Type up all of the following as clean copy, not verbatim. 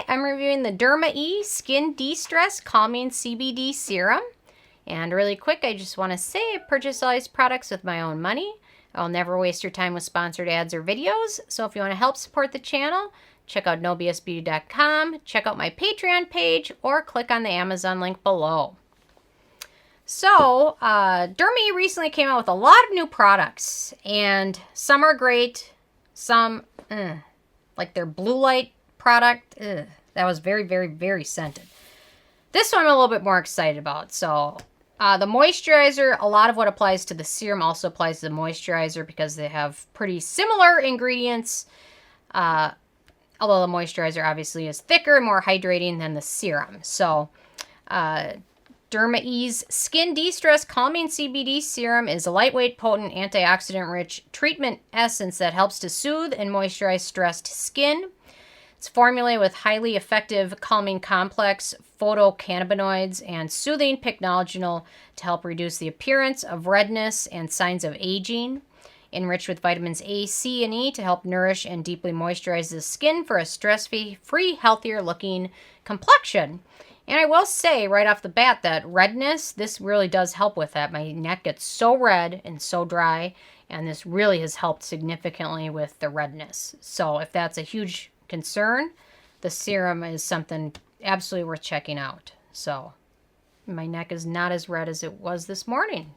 I'm reviewing the Derma E Skin De-Stress Calming CBD Serum. And really quick, I just want to say I purchase all these products with my own money. I'll never waste your time with sponsored ads or videos. So if you want to help support the channel, check out nobsbeauty.com, check out my Patreon page, or click on the Amazon link below. So, Derma E recently came out with a lot of new products, and some are great, some, like their blue light product, that was very, very, very scented. This one I'm a little bit more excited about. So, the moisturizer, a lot of what applies to the serum also applies to the moisturizer because they have pretty similar ingredients, although the moisturizer obviously is thicker and more hydrating than the serum. So, Derma E's Skin De-Stress Calming CBD Serum is a lightweight, potent, antioxidant-rich treatment essence that helps to soothe and moisturize stressed skin. It's formulated with highly effective calming complex, phytocannabinoids, and soothing pycnogenol to help reduce the appearance of redness and signs of aging. Enriched with vitamins A, C, and E to help nourish and deeply moisturize the skin for a stress-free, healthier-looking complexion. And I will say right off the bat that redness, this really does help with that. My neck gets so red and so dry, and this really has helped significantly with the redness. So if that's a huge concern, the serum is something absolutely worth checking out. So my neck is not as red as it was this morning,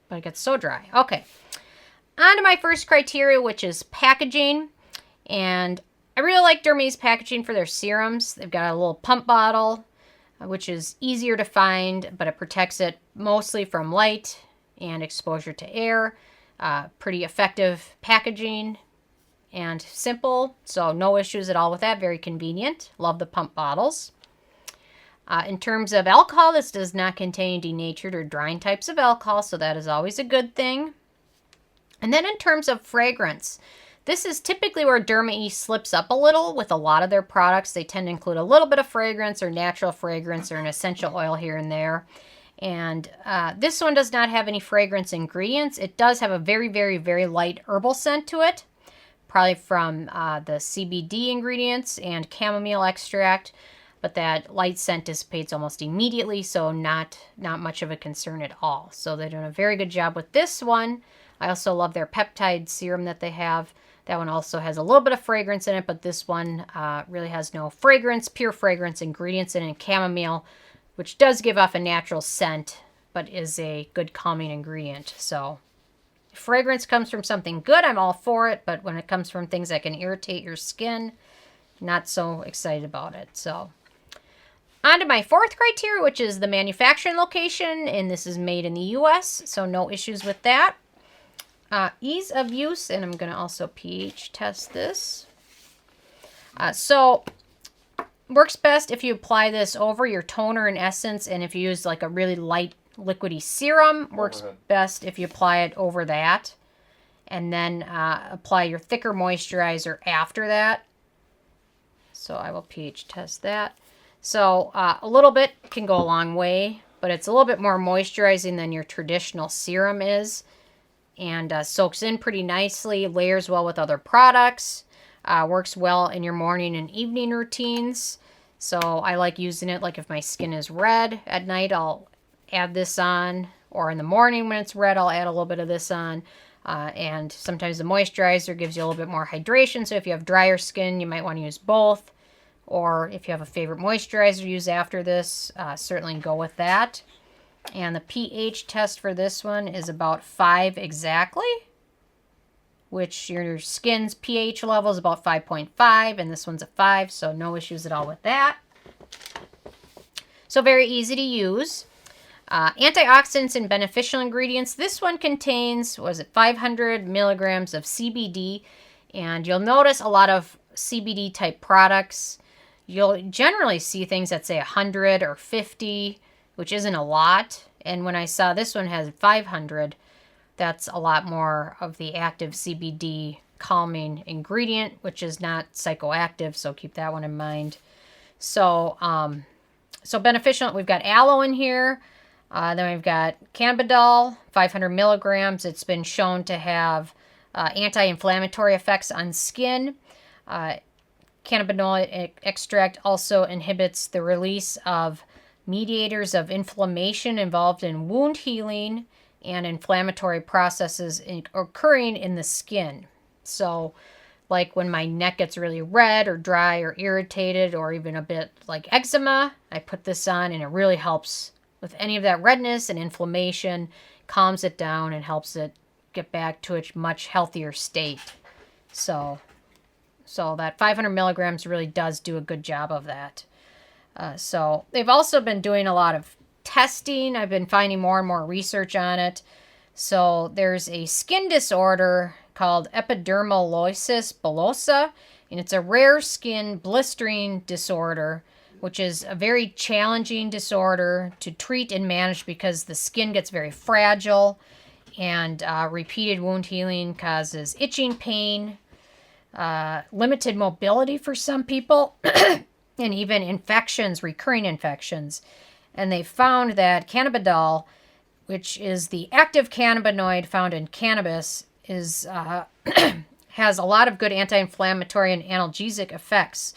but it gets so dry. Okay, on to my first criteria, which is packaging. And I really like Derma E's packaging for their serums. They've got a little pump bottle, which is easier to find, but it protects it mostly from light and exposure to air. Pretty effective packaging and simple, so no issues at all with that. Very convenient. Love the pump bottles. In terms of alcohol, this does not contain denatured or drying types of alcohol, so that is always a good thing. And then in terms of fragrance, this is typically where Derma E slips up a little with a lot of their products. They tend to include a little bit of fragrance or natural fragrance or an essential oil here and there. And this one does not have any fragrance ingredients. It does have a very, very, very light herbal scent to it, probably from the CBD ingredients and chamomile extract, but that light scent dissipates almost immediately, so not much of a concern at all. So they're doing a very good job with this one. I also love their peptide serum that they have. That one also has a little bit of fragrance in it, but this one really has no fragrance, pure fragrance ingredients in it, and chamomile, which does give off a natural scent, but is a good calming ingredient. So if fragrance comes from something good, I'm all for it, but when it comes from things that can irritate your skin, not so excited about it. So on to my fourth criteria, which is the manufacturing location, and this is made in the U.S., so no issues with that. Ease of use, and I'm going to also pH test this. So works best if you apply this over your toner and essence, and if you use like a really light liquidy serum, works best if you apply it over that. And then apply your thicker moisturizer after that. So I will pH test that. So a little bit can go a long way, but it's a little bit more moisturizing than your traditional serum is. And soaks in pretty nicely, layers well with other products, works well in your morning and evening routines. So I like using it, like if my skin is red at night, I'll add this on, or in the morning when it's red, I'll add a little bit of this on. And sometimes the moisturizer gives you a little bit more hydration, so if you have drier skin, you might want to use both. Or if you have a favorite moisturizer to use after this, certainly go with that. And the pH test for this one is about 5 exactly, which your skin's pH level is about 5.5, and this one's a 5, so no issues at all with that. So very easy to use. Antioxidants and beneficial ingredients. This one contains, 500 milligrams of CBD, and you'll notice a lot of CBD type products. You'll generally see things that say 100 or 50, which isn't a lot. And when I saw this one has 500, that's a lot more of the active CBD calming ingredient, which is not psychoactive, so keep that one in mind. So, so beneficial, we've got aloe in here. Then we've got Cannabidiol, 500 milligrams. It's been shown to have anti-inflammatory effects on skin. cannabinoid extract also inhibits the release of mediators of inflammation involved in wound healing and inflammatory processes occurring in the skin. So, like when my neck gets really red or dry or irritated or even a bit like eczema, I put this on and it really helps with any of that redness and inflammation, calms it down and helps it get back to a much healthier state. So that 500 milligrams really does do a good job of that. So they've also been doing a lot of testing. I've been finding more and more research on it. So there's a skin disorder called epidermolysis bullosa, and it's a rare skin blistering disorder, which is a very challenging disorder to treat and manage because the skin gets very fragile, and repeated wound healing causes itching pain, limited mobility for some people, and even infections, recurring infections. And they found that cannabidiol, which is the active cannabinoid found in cannabis, is has a lot of good anti-inflammatory and analgesic effects.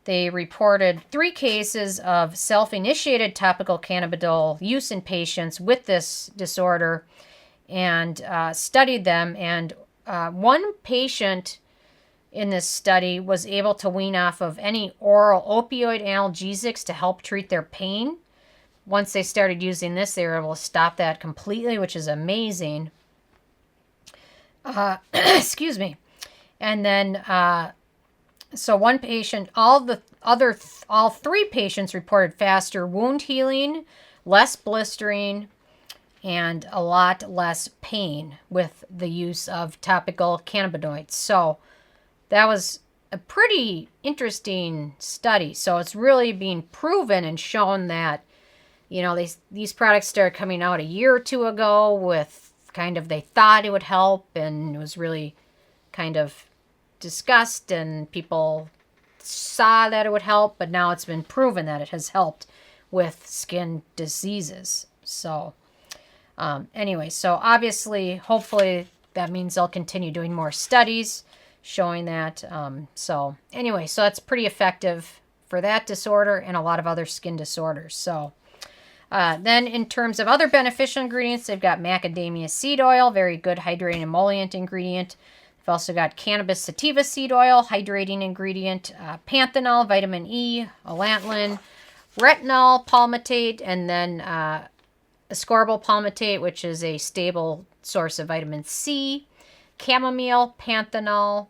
They reported 3 cases of self-initiated topical cannabidiol use in patients with this disorder and studied them. And one patient in this study was able to wean off of any oral opioid analgesics to help treat their pain. Once they started using this, they were able to stop that completely, which is amazing. Excuse me. And then, so one patient, all 3 patients reported faster wound healing, less blistering, and a lot less pain with the use of topical cannabinoids. So that was a pretty interesting study. So it's really being proven and shown that, you know, these products started coming out a year or 2 ago with kind of, they thought it would help, and it was really kind of discussed and people saw that it would help, but now it's been proven that it has helped with skin diseases. So anyway, so obviously, hopefully that means they'll continue doing more studies showing that. So anyway, so it's pretty effective for that disorder and a lot of other skin disorders. So then in terms of other beneficial ingredients, they've got macadamia seed oil, very good hydrating emollient ingredient. They've also got cannabis sativa seed oil, hydrating ingredient, panthenol, vitamin E, allantoin, retinol, palmitate, and then ascorbyl palmitate, which is a stable source of vitamin C, chamomile, panthenol.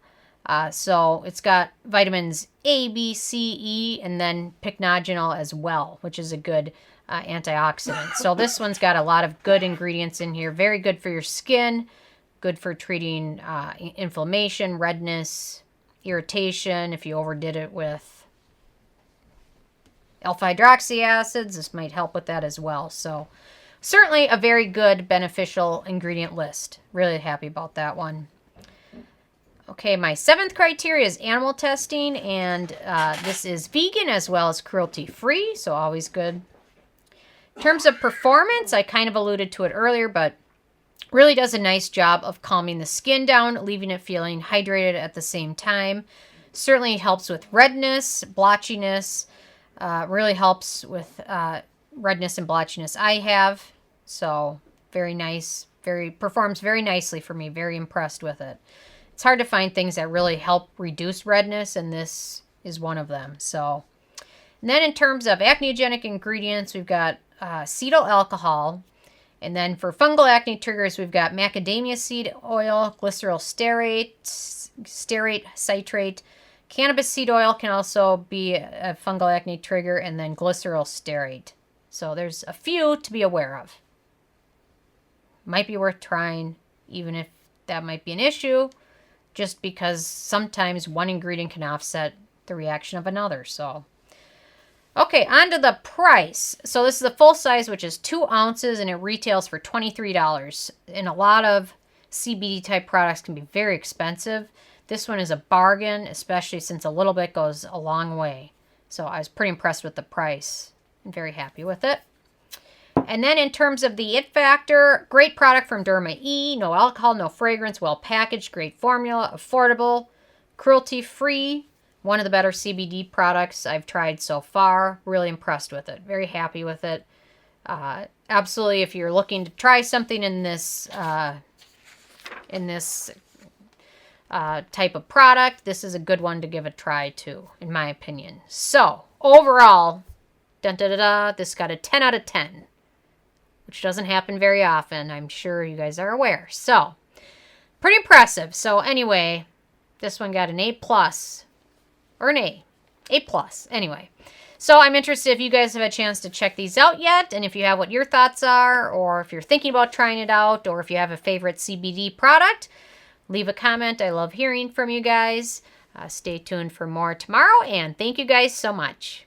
So it's got vitamins A, B, C, E, and then pycnogenol as well, which is a good antioxidant. So this one's got a lot of good ingredients in here. Very good for your skin, good for treating inflammation, redness, irritation. If you overdid it with alpha hydroxy acids, this might help with that as well. So certainly a very good beneficial ingredient list. Really happy about that one. Okay, my 7th criteria is animal testing, and this is vegan as well as cruelty-free, so always good. In terms of performance, I kind of alluded to it earlier, but really does a nice job of calming the skin down, leaving it feeling hydrated at the same time. Certainly helps with redness, blotchiness, really helps with redness and blotchiness I have. So very nice, performs very nicely for me. Very impressed with it. It's hard to find things that really help reduce redness, and this is one of them. So, and then in terms of acnegenic ingredients, we've got cetyl alcohol. And then for fungal acne triggers, we've got macadamia seed oil, glyceryl stearate, citrate. Cannabis seed oil can also be a fungal acne trigger, and then glyceryl stearate. So there's a few to be aware of. Might be worth trying, even if that might be an issue, just because sometimes one ingredient can offset the reaction of another. So, okay, on to the price. So this is the full size, which is 2 ounces, and it retails for $23. And a lot of CBD type products can be very expensive. This one is a bargain, especially since a little bit goes a long way. So I was pretty impressed with the price and very happy with it. And then in terms of the it factor, great product from Derma E. No alcohol, no fragrance, well packaged, great formula, affordable, cruelty-free, One of the better CBD products I've tried so far. Really impressed with it. Very happy with it. Absolutely, if you're looking to try something in this type of product, this is a good one to give a try too, in my opinion. So, overall, this got a 10 out of 10, which doesn't happen very often. I'm sure you guys are aware. So, pretty impressive. So, anyway, this one got an A+, or an A. A+, anyway. So, I'm interested if you guys have a chance to check these out yet, and if you have what your thoughts are, or if you're thinking about trying it out, or if you have a favorite CBD product, leave a comment. I love hearing from you guys. Stay tuned for more tomorrow, and thank you guys so much.